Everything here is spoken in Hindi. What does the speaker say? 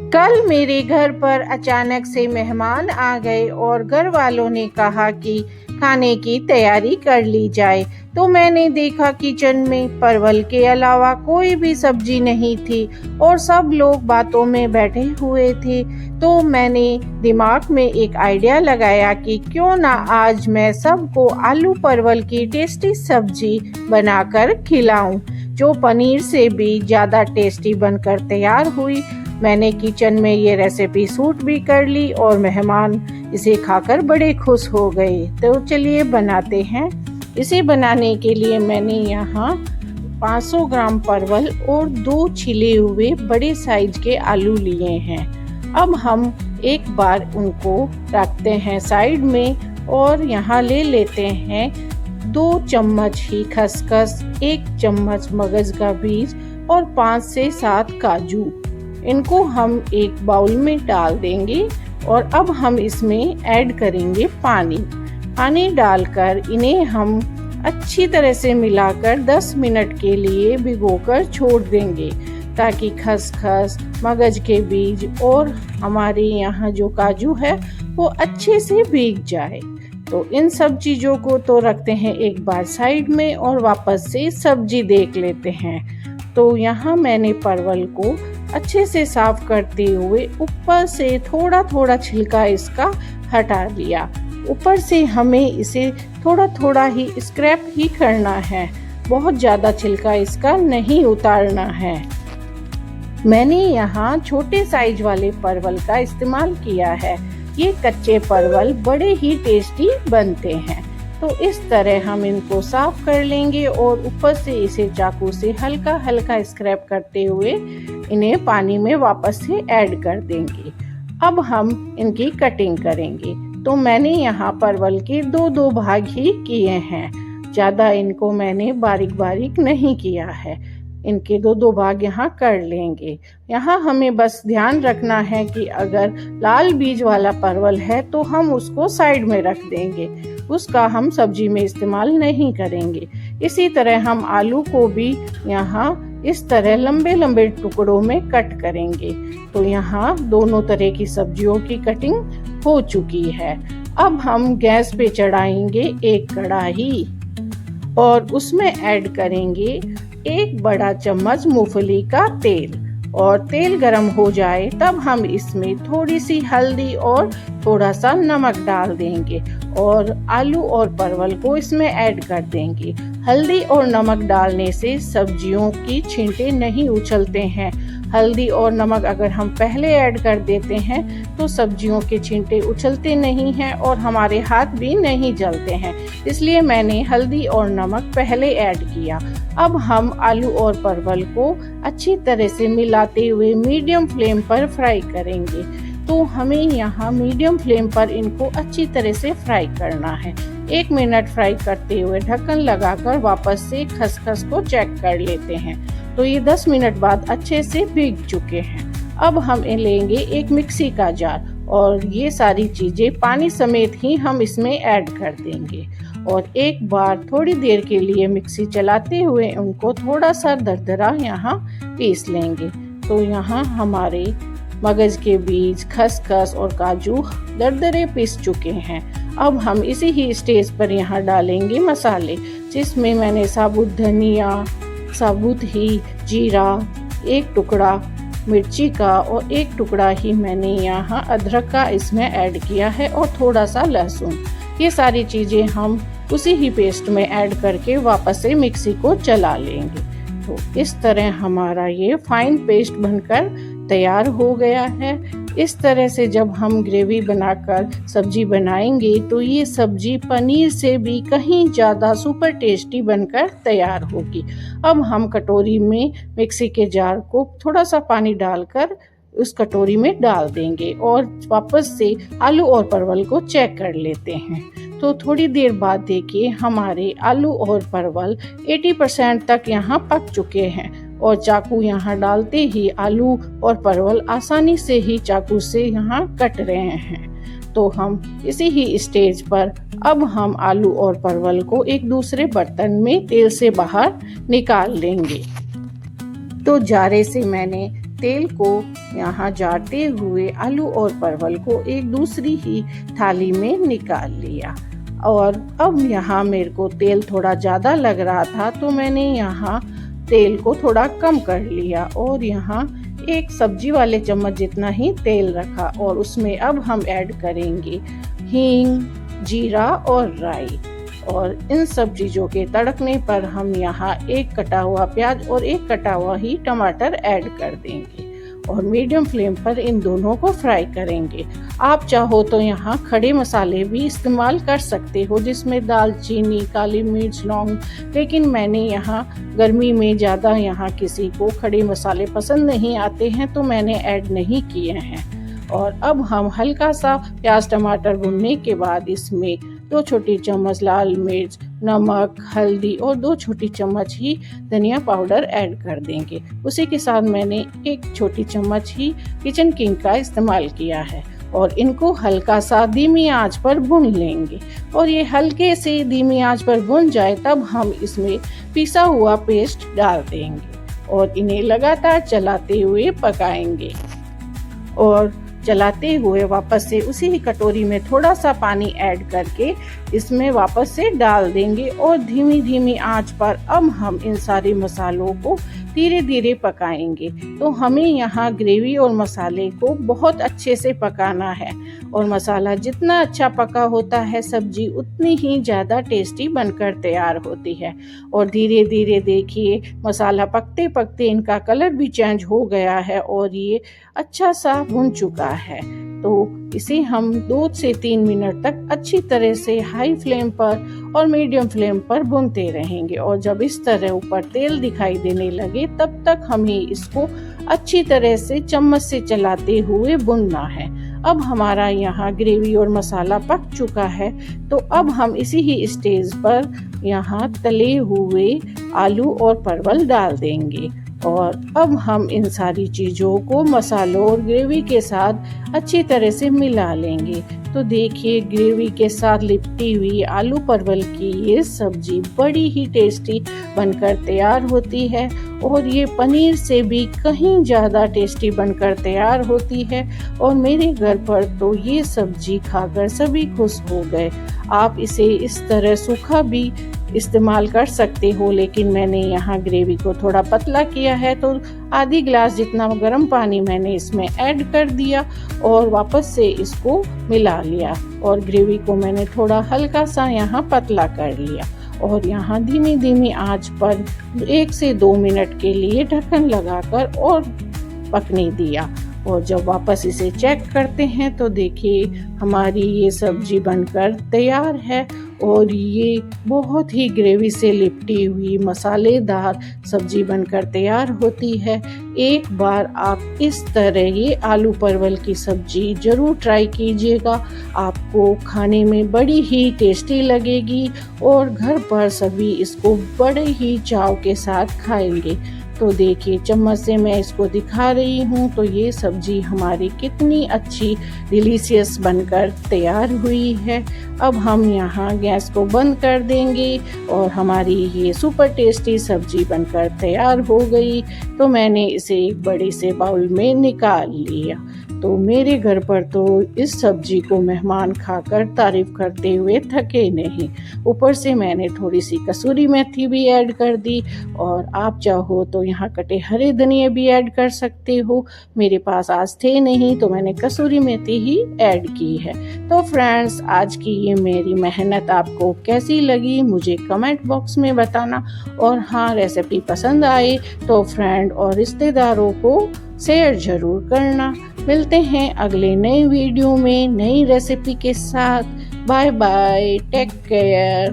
कल मेरे घर पर अचानक से मेहमान आ गए और घर वालों ने कहा कि खाने की तैयारी कर ली जाए। तो मैंने देखा किचन में परवल के अलावा कोई भी सब्जी नहीं थी और सब लोग बातों में बैठे हुए थे। तो मैंने दिमाग में एक आइडिया लगाया कि क्यों ना आज मैं सबको आलू परवल की टेस्टी सब्जी बनाकर खिलाऊं, जो पनीर से भी ज़्यादा टेस्टी बनकर तैयार हुई। मैंने किचन में ये रेसिपी शूट भी कर ली और मेहमान इसे खाकर बड़े खुश हो गए। तो चलिए बनाते हैं। इसे बनाने के लिए मैंने यहाँ 500 ग्राम परवल और 2 छिले हुए बड़े साइज के आलू लिए हैं। अब हम एक बार उनको रखते हैं साइड में और यहाँ ले लेते हैं 2 चम्मच ही खसखस, 1 चम्मच मगज का बीज और 5 से 7 काजू। इनको हम एक बाउल में डाल देंगे और अब हम इसमें ऐड करेंगे पानी डालकर इन्हें हम अच्छी तरह से मिलाकर 10 मिनट के लिए भिगोकर छोड़ देंगे, ताकि खसखस, मगज के बीज और हमारे यहाँ जो काजू है वो अच्छे से भीग जाए। तो इन सब चीज़ों को तो रखते हैं एक बार साइड में और वापस से सब्जी देख लेते हैं। तो यहाँ मैंने परवल को अच्छे से साफ करते हुए ऊपर से थोड़ा थोड़ा छिलका इसका हटा लिया। ऊपर से हमें इसे थोड़ा थोड़ा ही स्क्रैप ही करना है, बहुत ज़्यादा छिलका इसका नहीं उतारना है। मैंने यहाँ छोटे साइज वाले परवल का इस्तेमाल किया है। ये कच्चे परवल बड़े ही टेस्टी बनते हैं। तो इस तरह हम इनको साफ कर लेंगे और ऊपर से इसे चाकू से हल्का हल्का स्क्रैप करते हुए इन्हें पानी में वापस से ऐड कर देंगे। अब हम इनकी कटिंग करेंगे। तो मैंने यहाँ परवल के 2-2 भाग ही किए हैं, ज़्यादा इनको मैंने बारीक बारीक नहीं किया है। इनके 2-2 भाग यहाँ कर लेंगे। यहाँ हमें बस ध्यान रखना है कि अगर लाल बीज वाला परवल है तो हम उसको साइड में रख देंगे, उसका हम सब्जी में इस्तेमाल नहीं करेंगे। इसी तरह हम आलू को भी यहाँ इस तरह लंबे लंबे टुकड़ों में कट करेंगे। तो यहाँ दोनों तरह की सब्जियों की कटिंग हो चुकी है। अब हम गैस पे चढ़ाएंगे एक कढ़ाई और उसमें ऐड करेंगे 1 बड़ा चम्मच मूंगफली का तेल। और तेल गरम हो जाए तब हम इसमें थोड़ी सी हल्दी और थोड़ा सा नमक डाल देंगे और आलू और परवल को इसमें ऐड कर देंगे। हल्दी और नमक डालने से सब्जियों की छींटे नहीं उछलते हैं। हल्दी और नमक अगर हम पहले ऐड कर देते हैं तो सब्जियों के छींटे उछलते नहीं हैं और हमारे हाथ भी नहीं जलते हैं, इसलिए मैंने हल्दी और नमक पहले ऐड किया। अब हम आलू और परवल को अच्छी तरह से मिलाते हुए मीडियम फ्लेम पर फ्राई करेंगे। तो हमें यहाँ मीडियम फ्लेम पर इनको अच्छी तरह से फ्राई करना है। 1 मिनट फ्राई करते हुए ढक्कन लगाकर वापस से खसखस को चेक कर लेते हैं। तो ये 10 मिनट बाद अच्छे से भीग चुके हैं। अब हम लेंगे एक मिक्सी का जार और ये सारी चीज़ें पानी समेत ही हम इसमें ऐड कर देंगे और एक बार थोड़ी देर के लिए मिक्सी चलाते हुए उनको थोड़ा सा दरदरा यहाँ पीस लेंगे। तो यहाँ हमारे मगज के बीज, खसखस और काजू दरदरे पीस चुके हैं। अब हम इसी ही स्टेज पर यहाँ डालेंगे मसाले, जिसमें मैंने साबुत धनिया, साबुत ही जीरा, 1 टुकड़ा मिर्ची का और 1 टुकड़ा ही मैंने यहाँ अदरक का इसमें ऐड किया है और थोड़ा सा लहसुन। ये सारी चीज़ें हम उसी ही पेस्ट में ऐड करके वापस से मिक्सी को चला लेंगे। तो इस तरह हमारा ये फाइन पेस्ट बनकर तैयार हो गया है। इस तरह से जब हम ग्रेवी बनाकर सब्जी बनाएंगे तो ये सब्जी पनीर से भी कहीं ज़्यादा सुपर टेस्टी बनकर तैयार होगी। अब हम कटोरी में मिक्सी के जार को थोड़ा सा पानी डालकर उस कटोरी में डाल देंगे और वापस से आलू और परवल को चेक कर लेते हैं। तो थोड़ी देर बाद देखिए हमारे आलू और परवल 80% तक यहाँ पक चुके हैं और चाकू यहाँ डालते ही आलू और परवल आसानी से ही चाकू से यहाँ कट रहे हैं। तो हम इसी ही स्टेज पर अब हम आलू और परवल को एक दूसरे बर्तन में तेल से बाहर निकाल लेंगे। तो जारे से मैंने तेल को यहाँ जाते हुए आलू और परवल को एक दूसरी ही थाली में निकाल लिया। और अब यहाँ मेरे को तेल थोड़ा ज़्यादा लग रहा था, तो मैंने यहाँ तेल को थोड़ा कम कर लिया और यहाँ एक सब्जी वाले चम्मच जितना ही तेल रखा। और उसमें अब हम ऐड करेंगे हींग, जीरा और राई। और इन सब चीज़ों के तड़कने पर हम यहाँ एक कटा हुआ प्याज और एक कटा हुआ ही टमाटर ऐड कर देंगे और मीडियम फ्लेम पर इन दोनों को फ्राई करेंगे। आप चाहो तो यहाँ खड़े मसाले भी इस्तेमाल कर सकते हो, जिसमें दालचीनी, काली मिर्च, लौंग, लेकिन मैंने यहाँ गर्मी में ज़्यादा यहाँ किसी को खड़े मसाले पसंद नहीं आते हैं, तो मैंने ऐड नहीं किए हैं। और अब हम हल्का सा प्याज टमाटर भुनने के बाद इसमें 2 छोटी चम्मच लाल मिर्च, नमक, हल्दी और 2 छोटी चम्मच ही धनिया पाउडर ऐड कर देंगे। उसी के साथ मैंने 1 छोटी चम्मच ही किचन किंग का इस्तेमाल किया है और इनको हल्का सा धीमी आंच पर भून लेंगे। और ये हल्के से धीमी आंच पर भुन जाए तब हम इसमें पिसा हुआ पेस्ट डाल देंगे और इन्हें लगातार चलाते हुए पकाएंगे। और चलाते हुए वापस से उसी ही कटोरी में थोड़ा सा पानी ऐड करके इसमें वापस से डाल देंगे और धीमी धीमी आंच पर अब हम इन सारे मसालों को धीरे धीरे पकाएंगे। तो हमें यहाँ ग्रेवी और मसाले को बहुत अच्छे से पकाना है और मसाला जितना अच्छा पका होता है सब्जी उतनी ही ज़्यादा टेस्टी बनकर तैयार होती है। और धीरे धीरे देखिए मसाला पकते पकते इनका कलर भी चेंज हो गया है और ये अच्छा सा भुन चुका है। तो इसे हम 2 से 3 मिनट तक अच्छी तरह से हाई फ्लेम पर और मीडियम फ्लेम पर भूनते रहेंगे। और जब इस तरह ऊपर तेल दिखाई देने लगे तब तक हमें इसको अच्छी तरह से चम्मच से चलाते हुए भूनना है। अब हमारा यहाँ ग्रेवी और मसाला पक चुका है, तो अब हम इसी ही स्टेज पर यहाँ तले हुए आलू और परवल डाल देंगे। और अब हम इन सारी चीज़ों को मसालों और ग्रेवी के साथ अच्छी तरह से मिला लेंगे। तो देखिए ग्रेवी के साथ लिपटी हुई आलू परवल की ये सब्जी बड़ी ही टेस्टी बनकर तैयार होती है और ये पनीर से भी कहीं ज़्यादा टेस्टी बनकर तैयार होती है। और मेरे घर पर तो ये सब्जी खाकर सभी खुश हो गए। आप इसे इस तरह सूखा भी इस्तेमाल कर सकते हो, लेकिन मैंने यहाँ ग्रेवी को थोड़ा पतला किया है तो आधी ग्लास जितना गर्म पानी मैंने इसमें ऐड कर दिया और वापस से इसको मिला लिया। और ग्रेवी को मैंने थोड़ा हल्का सा यहाँ पतला कर लिया और यहाँ धीमी धीमी आंच पर 1 से 2 मिनट के लिए ढक्कन लगाकर और पकने दिया। और जब वापस इसे चेक करते हैं तो देखिए हमारी ये सब्जी बनकर तैयार है और ये बहुत ही ग्रेवी से लिपटी हुई मसालेदार सब्जी बनकर तैयार होती है। एक बार आप इस तरह ये आलू परवल की सब्जी ज़रूर ट्राई कीजिएगा, आपको खाने में बड़ी ही टेस्टी लगेगी और घर पर सभी इसको बड़े ही चाव के साथ खाएंगे। तो देखिए चम्मच से मैं इसको दिखा रही हूँ तो ये सब्जी हमारी कितनी अच्छी डिलीशियस बनकर तैयार हुई है। अब हम यहाँ गैस को बंद कर देंगे और हमारी ये सुपर टेस्टी सब्जी बनकर तैयार हो गई। तो मैंने इसे एक बड़े से बाउल में निकाल लिया। तो मेरे घर पर तो इस सब्जी को मेहमान खाकर तारीफ करते हुए थके नहीं। ऊपर से मैंने थोड़ी सी कसूरी मेथी भी ऐड कर दी और आप चाहो तो यहाँ कटे हरे धनिया भी ऐड कर सकते हो। मेरे पास आज थे नहीं तो मैंने कसूरी मेथी ही ऐड की है। तो फ्रेंड्स आज की ये मेरी मेहनत आपको कैसी लगी मुझे कमेंट बॉक्स में बताना। और हाँ, रेसिपी पसंद आए तो फ्रेंड और रिश्तेदारों को शेयर जरूर करना। मिलते हैं अगले नए वीडियो में नई रेसिपी के साथ। Bye bye, take care.